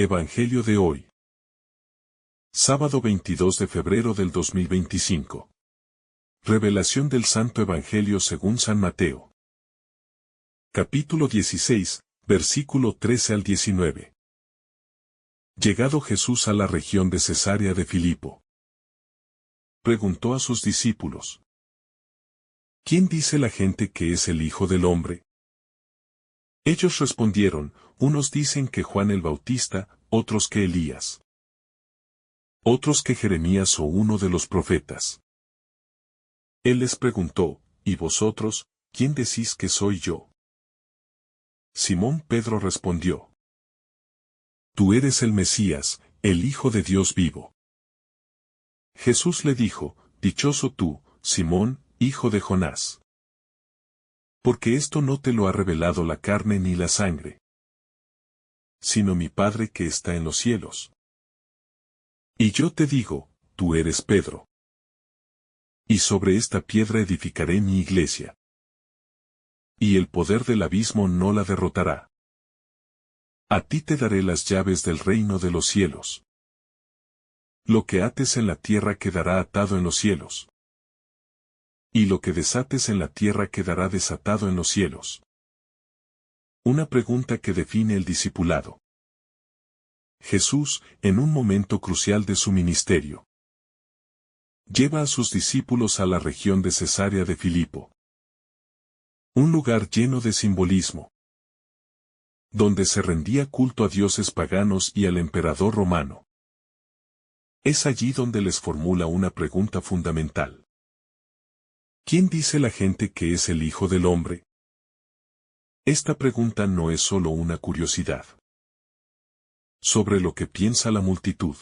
Evangelio de hoy. Sábado 22 de febrero del 2025. Revelación del Santo Evangelio según San Mateo. Capítulo 16, versículo 13 al 19. Llegado Jesús a la región de Cesarea de Filipo, preguntó a sus discípulos: ¿Quién dice la gente que es el Hijo del Hombre? Ellos respondieron: unos dicen que Juan el Bautista, otros que Elías, otros que Jeremías o uno de los profetas. Él les preguntó: ¿y vosotros, quién decís que soy yo? Simón Pedro respondió: Tú eres el Mesías, el Hijo de Dios vivo. Jesús le dijo: Dichoso tú, Simón, hijo de Jonás. Porque esto no te lo ha revelado la carne ni la sangre, sino mi Padre que está en los cielos. Y yo te digo, tú eres Pedro. Y sobre esta piedra edificaré mi iglesia. Y el poder del abismo no la derrotará. A ti te daré las llaves del reino de los cielos. Lo que ates en la tierra quedará atado en los cielos. Y lo que desates en la tierra quedará desatado en los cielos. Una pregunta que define el discipulado. Jesús, en un momento crucial de su ministerio, lleva a sus discípulos a la región de Cesarea de Filipo. Un lugar lleno de simbolismo, donde se rendía culto a dioses paganos y al emperador romano. Es allí donde les formula una pregunta fundamental. ¿Quién dice la gente que es el Hijo del Hombre? Esta pregunta no es solo una curiosidad sobre lo que piensa la multitud,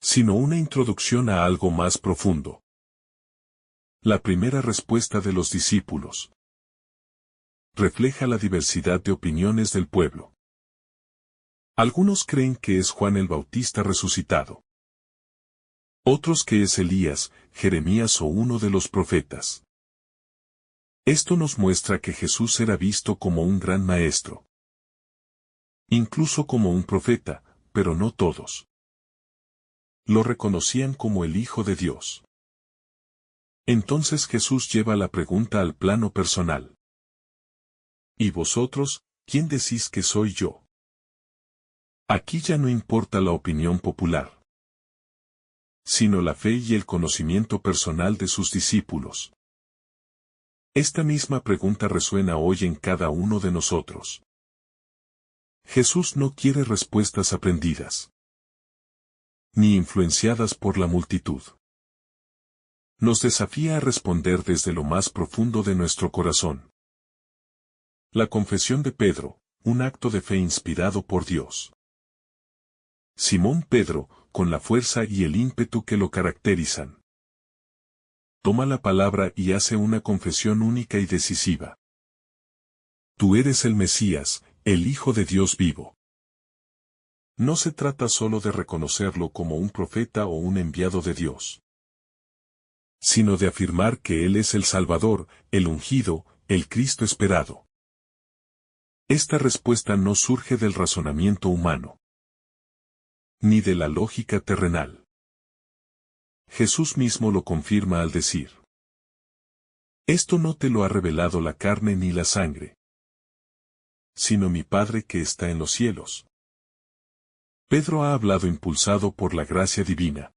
sino una introducción a algo más profundo. La primera respuesta de los discípulos refleja la diversidad de opiniones del pueblo. Algunos creen que es Juan el Bautista resucitado. Otros que es Elías, Jeremías o uno de los profetas. Esto nos muestra que Jesús era visto como un gran maestro, incluso como un profeta, pero no todos lo reconocían como el Hijo de Dios. Entonces Jesús lleva la pregunta al plano personal. ¿Y vosotros, quién decís que soy yo? Aquí ya no importa la opinión popular, sino la fe y el conocimiento personal de sus discípulos. Esta misma pregunta resuena hoy en cada uno de nosotros. Jesús no quiere respuestas aprendidas, ni influenciadas por la multitud. Nos desafía a responder desde lo más profundo de nuestro corazón. La confesión de Pedro, un acto de fe inspirado por Dios. Simón Pedro, con la fuerza y el ímpetu que lo caracterizan, toma la palabra y hace una confesión única y decisiva. Tú eres el Mesías, el Hijo de Dios vivo. No se trata solo de reconocerlo como un profeta o un enviado de Dios, sino de afirmar que Él es el Salvador, el ungido, el Cristo esperado. Esta respuesta no surge del razonamiento humano, ni de la lógica terrenal. Jesús mismo lo confirma al decir: Esto no te lo ha revelado la carne ni la sangre, sino mi Padre que está en los cielos. Pedro ha hablado impulsado por la gracia divina,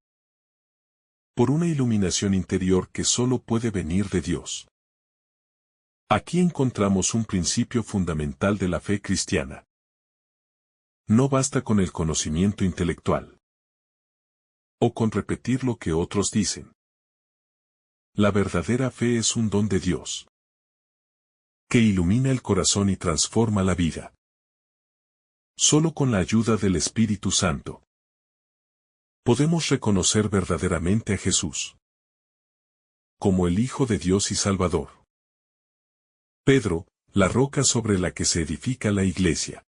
por una iluminación interior que solo puede venir de Dios. Aquí encontramos un principio fundamental de la fe cristiana. No basta con el conocimiento intelectual, o con repetir lo que otros dicen. La verdadera fe es un don de Dios, que ilumina el corazón y transforma la vida. Solo con la ayuda del Espíritu Santo podemos reconocer verdaderamente a Jesús como el Hijo de Dios y Salvador. Pedro, la roca sobre la que se edifica la iglesia.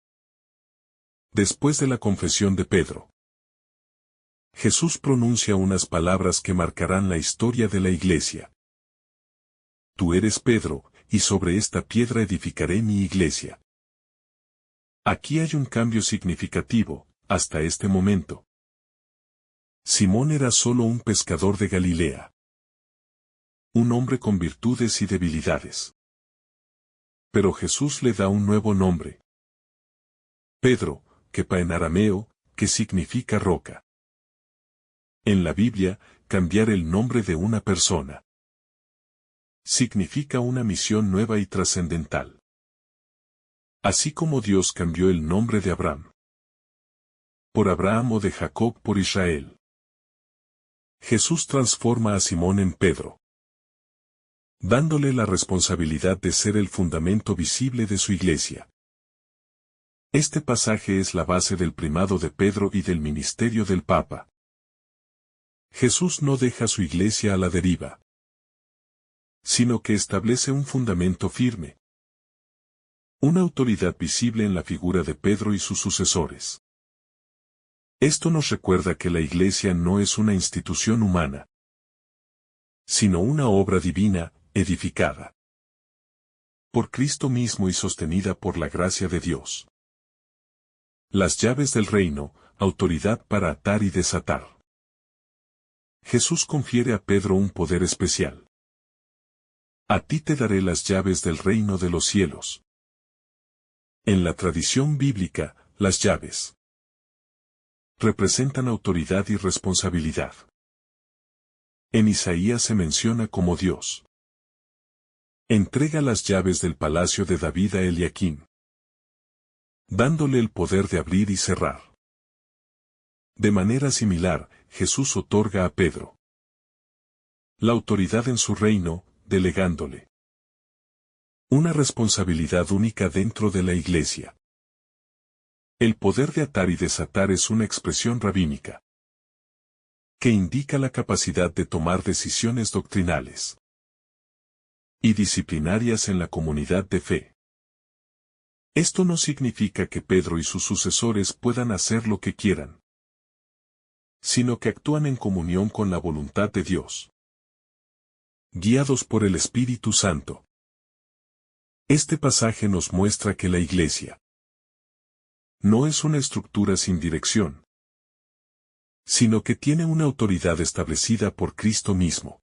Después de la confesión de Pedro, Jesús pronuncia unas palabras que marcarán la historia de la iglesia. Tú eres Pedro, y sobre esta piedra edificaré mi iglesia. Aquí hay un cambio significativo, hasta este momento. Simón era solo un pescador de Galilea. Un hombre con virtudes y debilidades. Pero Jesús le da un nuevo nombre. Pedro, kepa en arameo, que significa roca. En la Biblia, cambiar el nombre de una persona significa una misión nueva y trascendental. Así como Dios cambió el nombre de Abraham por Abraham o de Jacob por Israel. Jesús transforma a Simón en Pedro, dándole la responsabilidad de ser el fundamento visible de su iglesia. Este pasaje es la base del primado de Pedro y del ministerio del Papa. Jesús no deja su iglesia a la deriva, sino que establece un fundamento firme. Una autoridad visible en la figura de Pedro y sus sucesores. Esto nos recuerda que la iglesia no es una institución humana, sino una obra divina, edificada por Cristo mismo y sostenida por la gracia de Dios. Las llaves del reino, autoridad para atar y desatar. Jesús confiere a Pedro un poder especial. A ti te daré las llaves del reino de los cielos. En la tradición bíblica, las llaves representan autoridad y responsabilidad. En Isaías se menciona como Dios entrega las llaves del palacio de David a Eliaquim, dándole el poder de abrir y cerrar. De manera similar, Jesús otorga a Pedro la autoridad en su reino, delegándole una responsabilidad única dentro de la iglesia. El poder de atar y desatar es una expresión rabínica que indica la capacidad de tomar decisiones doctrinales y disciplinarias en la comunidad de fe. Esto no significa que Pedro y sus sucesores puedan hacer lo que quieran, sino que actúan en comunión con la voluntad de Dios, guiados por el Espíritu Santo. Este pasaje nos muestra que la iglesia no es una estructura sin dirección, sino que tiene una autoridad establecida por Cristo mismo.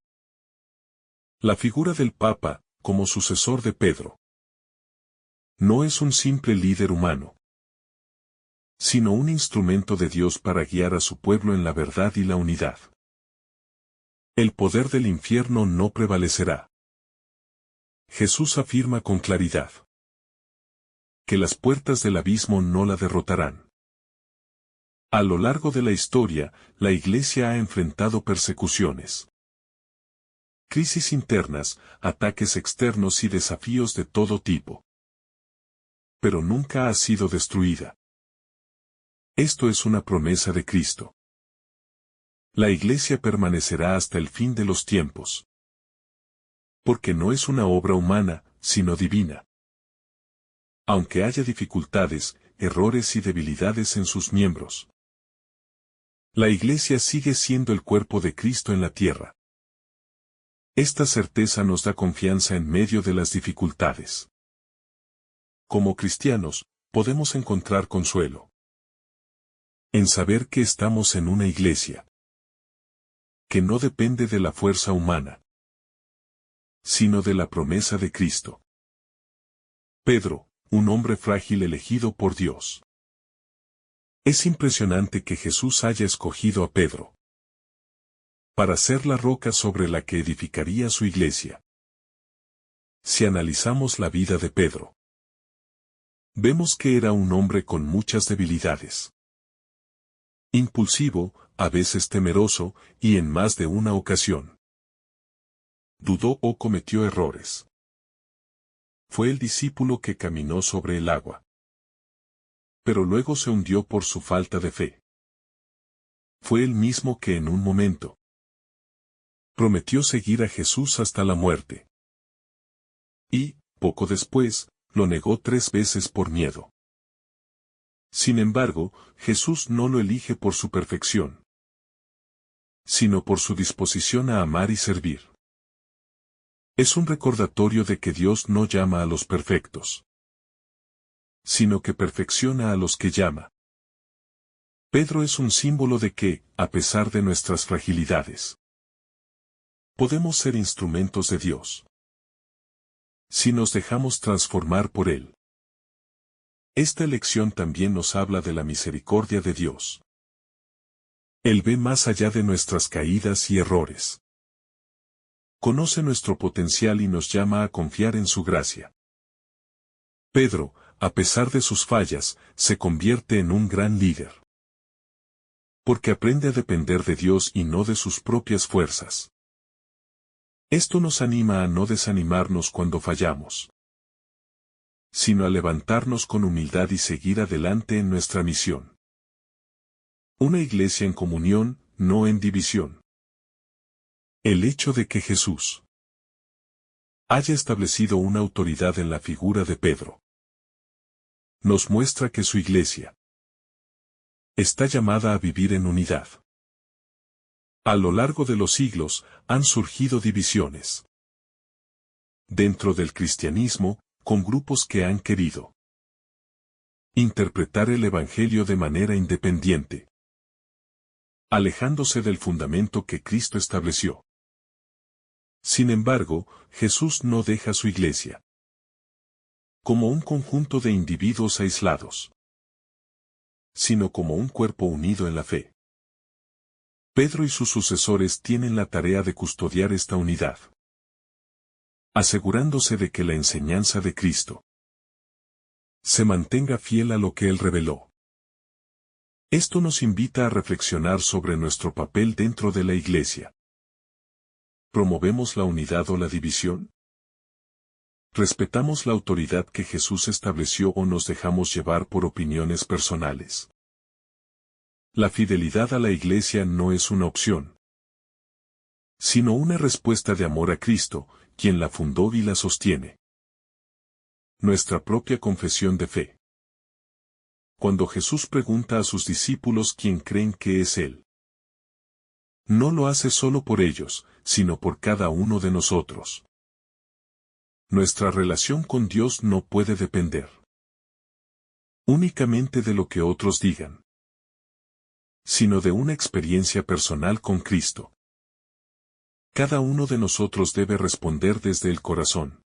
La figura del Papa, como sucesor de Pedro, no es un simple líder humano, sino un instrumento de Dios para guiar a su pueblo en la verdad y la unidad. El poder del infierno no prevalecerá. Jesús afirma con claridad que las puertas del abismo no la derrotarán. A lo largo de la historia, la Iglesia ha enfrentado persecuciones, crisis internas, ataques externos y desafíos de todo tipo. Pero nunca ha sido destruida. Esto es una promesa de Cristo. La Iglesia permanecerá hasta el fin de los tiempos. Porque no es una obra humana, sino divina. Aunque haya dificultades, errores y debilidades en sus miembros, la Iglesia sigue siendo el cuerpo de Cristo en la tierra. Esta certeza nos da confianza en medio de las dificultades. Como cristianos, podemos encontrar consuelo en saber que estamos en una iglesia que no depende de la fuerza humana, sino de la promesa de Cristo. Pedro, un hombre frágil elegido por Dios. Es impresionante que Jesús haya escogido a Pedro para ser la roca sobre la que edificaría su iglesia. Si analizamos la vida de Pedro, vemos que era un hombre con muchas debilidades. Impulsivo, a veces temeroso, y en más de una ocasión dudó o cometió errores. Fue el discípulo que caminó sobre el agua, pero luego se hundió por su falta de fe. Fue el mismo que en un momento prometió seguir a Jesús hasta la muerte. Y, poco después, lo negó 3 veces por miedo. Sin embargo, Jesús no lo elige por su perfección, sino por su disposición a amar y servir. Es un recordatorio de que Dios no llama a los perfectos, sino que perfecciona a los que llama. Pedro es un símbolo de que, a pesar de nuestras fragilidades, podemos ser instrumentos de Dios, si nos dejamos transformar por Él. Esta lección también nos habla de la misericordia de Dios. Él ve más allá de nuestras caídas y errores. Conoce nuestro potencial y nos llama a confiar en su gracia. Pedro, a pesar de sus fallas, se convierte en un gran líder. Porque aprende a depender de Dios y no de sus propias fuerzas. Esto nos anima a no desanimarnos cuando fallamos, sino a levantarnos con humildad y seguir adelante en nuestra misión. Una iglesia en comunión, no en división. El hecho de que Jesús haya establecido una autoridad en la figura de Pedro nos muestra que su iglesia está llamada a vivir en unidad. A lo largo de los siglos, han surgido divisiones dentro del cristianismo, con grupos que han querido interpretar el Evangelio de manera independiente, alejándose del fundamento que Cristo estableció. Sin embargo, Jesús no deja su iglesia como un conjunto de individuos aislados, sino como un cuerpo unido en la fe. Pedro y sus sucesores tienen la tarea de custodiar esta unidad, asegurándose de que la enseñanza de Cristo se mantenga fiel a lo que Él reveló. Esto nos invita a reflexionar sobre nuestro papel dentro de la iglesia. ¿Promovemos la unidad o la división? ¿Respetamos la autoridad que Jesús estableció o nos dejamos llevar por opiniones personales? La fidelidad a la iglesia no es una opción, sino una respuesta de amor a Cristo, quien la fundó y la sostiene. Nuestra propia confesión de fe. Cuando Jesús pregunta a sus discípulos quién creen que es Él, no lo hace solo por ellos, sino por cada uno de nosotros. Nuestra relación con Dios no puede depender únicamente de lo que otros digan, sino de una experiencia personal con Cristo. Cada uno de nosotros debe responder desde el corazón.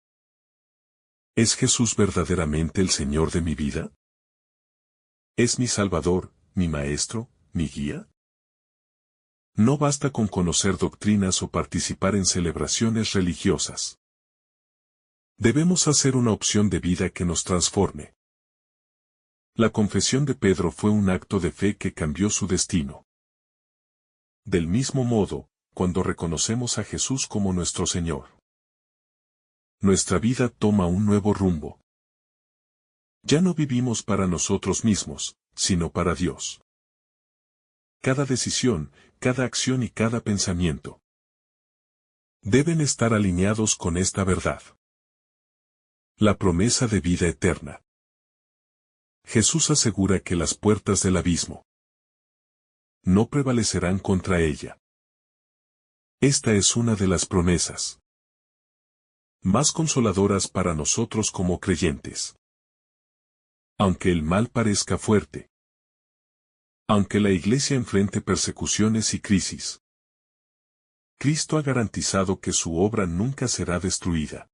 ¿Es Jesús verdaderamente el Señor de mi vida? ¿Es mi Salvador, mi Maestro, mi guía? No basta con conocer doctrinas o participar en celebraciones religiosas. Debemos hacer una opción de vida que nos transforme. La confesión de Pedro fue un acto de fe que cambió su destino. Del mismo modo, cuando reconocemos a Jesús como nuestro Señor, nuestra vida toma un nuevo rumbo. Ya no vivimos para nosotros mismos, sino para Dios. Cada decisión, cada acción y cada pensamiento deben estar alineados con esta verdad. La promesa de vida eterna. Jesús asegura que las puertas del abismo no prevalecerán contra ella. Esta es una de las promesas más consoladoras para nosotros como creyentes. Aunque el mal parezca fuerte, aunque la Iglesia enfrente persecuciones y crisis, Cristo ha garantizado que su obra nunca será destruida.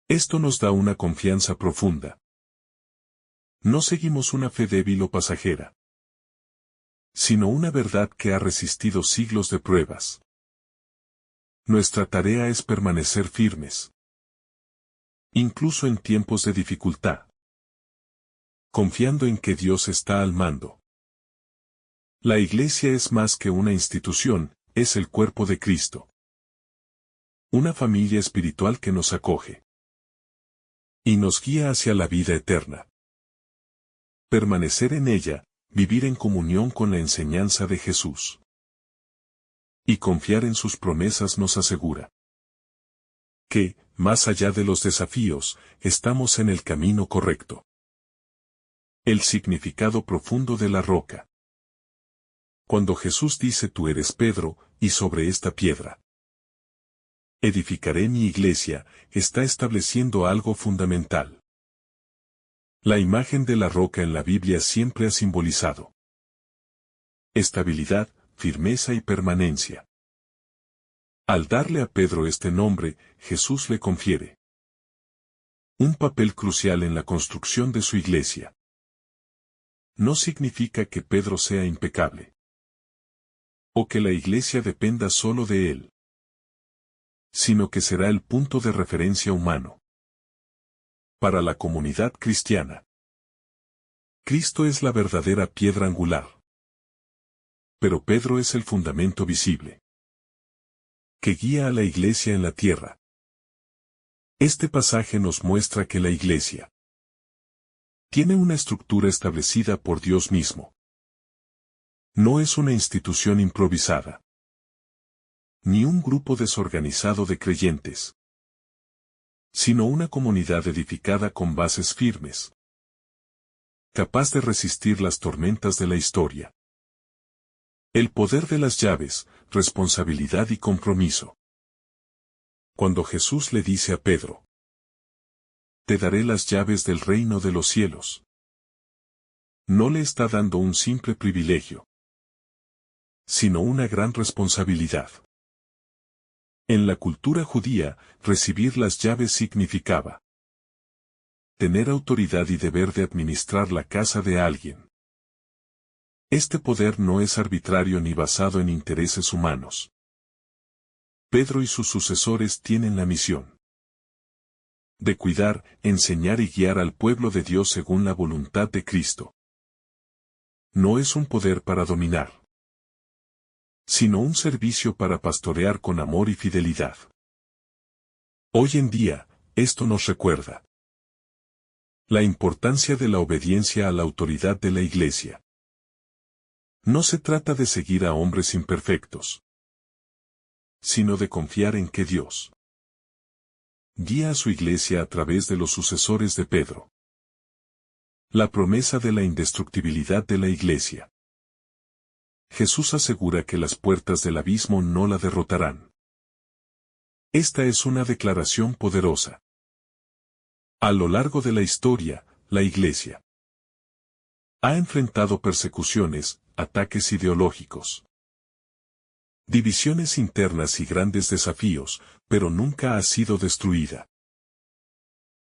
Esto nos da una confianza profunda. No seguimos una fe débil o pasajera, sino una verdad que ha resistido siglos de pruebas. Nuestra tarea es permanecer firmes, incluso en tiempos de dificultad, confiando en que Dios está al mando. La Iglesia es más que una institución, es el cuerpo de Cristo. Una familia espiritual que nos acoge y nos guía hacia la vida eterna. Permanecer en ella, vivir en comunión con la enseñanza de Jesús y confiar en sus promesas nos asegura que, más allá de los desafíos, estamos en el camino correcto. El significado profundo de la roca. Cuando Jesús dice tú eres Pedro, y sobre esta piedra edificaré mi iglesia, está estableciendo algo fundamental. La imagen de la roca en la Biblia siempre ha simbolizado estabilidad, firmeza y permanencia. Al darle a Pedro este nombre, Jesús le confiere un papel crucial en la construcción de su iglesia. No significa que Pedro sea impecable, o que la iglesia dependa solo de él, sino que será el punto de referencia humano para la comunidad cristiana. Cristo es la verdadera piedra angular, pero Pedro es el fundamento visible que guía a la iglesia en la tierra. Este pasaje nos muestra que la iglesia tiene una estructura establecida por Dios mismo. No es una institución improvisada, ni un grupo desorganizado de creyentes, sino una comunidad edificada con bases firmes, capaz de resistir las tormentas de la historia. El poder de las llaves, responsabilidad y compromiso. Cuando Jesús le dice a Pedro, te daré las llaves del reino de los cielos, no le está dando un simple privilegio, sino una gran responsabilidad. En la cultura judía, recibir las llaves significaba tener autoridad y deber de administrar la casa de alguien. Este poder no es arbitrario ni basado en intereses humanos. Pedro y sus sucesores tienen la misión de cuidar, enseñar y guiar al pueblo de Dios según la voluntad de Cristo. No es un poder para dominar, sino un servicio para pastorear con amor y fidelidad. Hoy en día, esto nos recuerda la importancia de la obediencia a la autoridad de la Iglesia. No se trata de seguir a hombres imperfectos, sino de confiar en que Dios guía a su Iglesia a través de los sucesores de Pedro. La promesa de la indestructibilidad de la Iglesia. Jesús asegura que las puertas del abismo no la derrotarán. Esta es una declaración poderosa. A lo largo de la historia, la Iglesia ha enfrentado persecuciones, ataques ideológicos, divisiones internas y grandes desafíos, pero nunca ha sido destruida.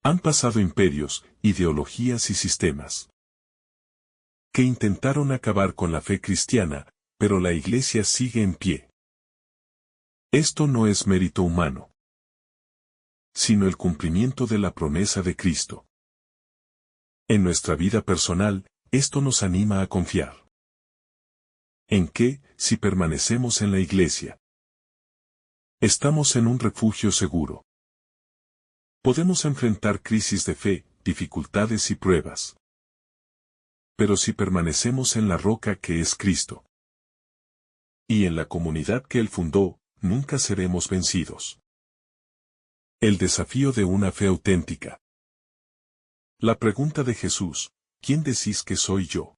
Han pasado imperios, ideologías y sistemas que intentaron acabar con la fe cristiana, pero la Iglesia sigue en pie. Esto no es mérito humano, sino el cumplimiento de la promesa de Cristo. En nuestra vida personal, esto nos anima a confiar en que, si permanecemos en la Iglesia, estamos en un refugio seguro. Podemos enfrentar crisis de fe, dificultades y pruebas. Pero si permanecemos en la roca que es Cristo, y en la comunidad que Él fundó, nunca seremos vencidos. El desafío de una fe auténtica. La pregunta de Jesús, ¿quién decís que soy yo?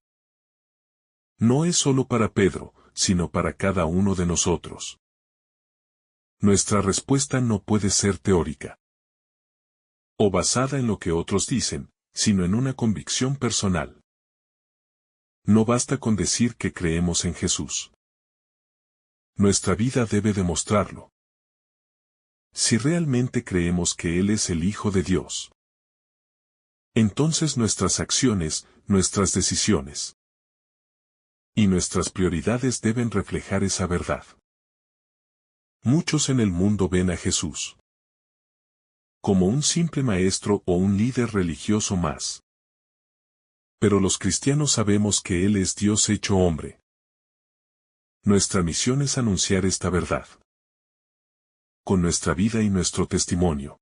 No es solo para Pedro, sino para cada uno de nosotros. Nuestra respuesta no puede ser teórica o basada en lo que otros dicen, sino en una convicción personal. No basta con decir que creemos en Jesús. Nuestra vida debe demostrarlo. Si realmente creemos que Él es el Hijo de Dios, entonces nuestras acciones, nuestras decisiones y nuestras prioridades deben reflejar esa verdad. Muchos en el mundo ven a Jesús como un simple maestro o un líder religioso más. Pero los cristianos sabemos que Él es Dios hecho hombre. Nuestra misión es anunciar esta verdad con nuestra vida y nuestro testimonio.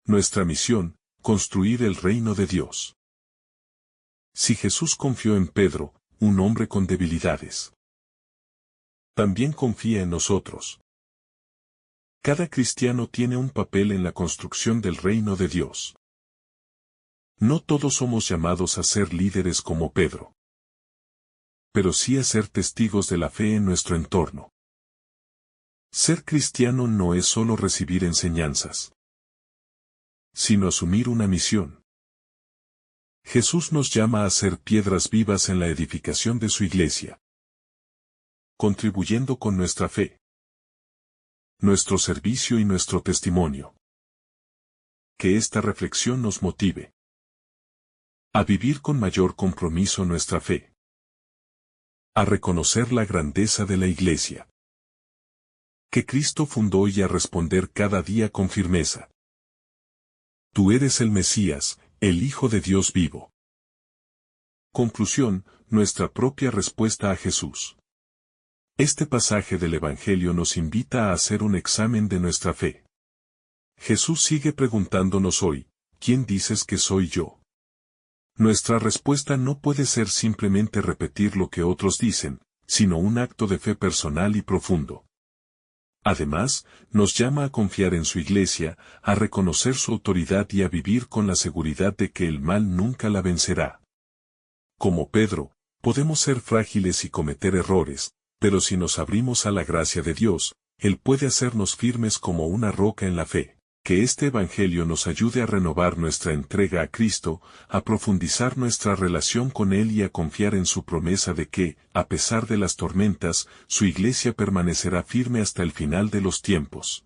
Nuestra misión, construir el reino de Dios. Si Jesús confió en Pedro, un hombre con debilidades, también confía en nosotros. Cada cristiano tiene un papel en la construcción del reino de Dios. No todos somos llamados a ser líderes como Pedro, pero sí a ser testigos de la fe en nuestro entorno. Ser cristiano no es solo recibir enseñanzas, sino asumir una misión. Jesús nos llama a ser piedras vivas en la edificación de su iglesia, contribuyendo con nuestra fe, nuestro servicio y nuestro testimonio. Que esta reflexión nos motive a vivir con mayor compromiso nuestra fe, a reconocer la grandeza de la iglesia que Cristo fundó y a responder cada día con firmeza. Tú eres el Mesías, el Hijo de Dios vivo. Conclusión, nuestra propia respuesta a Jesús. Este pasaje del Evangelio nos invita a hacer un examen de nuestra fe. Jesús sigue preguntándonos hoy, ¿quién dices que soy yo? Nuestra respuesta no puede ser simplemente repetir lo que otros dicen, sino un acto de fe personal y profundo. Además, nos llama a confiar en su iglesia, a reconocer su autoridad y a vivir con la seguridad de que el mal nunca la vencerá. Como Pedro, podemos ser frágiles y cometer errores, pero si nos abrimos a la gracia de Dios, Él puede hacernos firmes como una roca en la fe. Que este Evangelio nos ayude a renovar nuestra entrega a Cristo, a profundizar nuestra relación con Él y a confiar en su promesa de que, a pesar de las tormentas, su iglesia permanecerá firme hasta el final de los tiempos.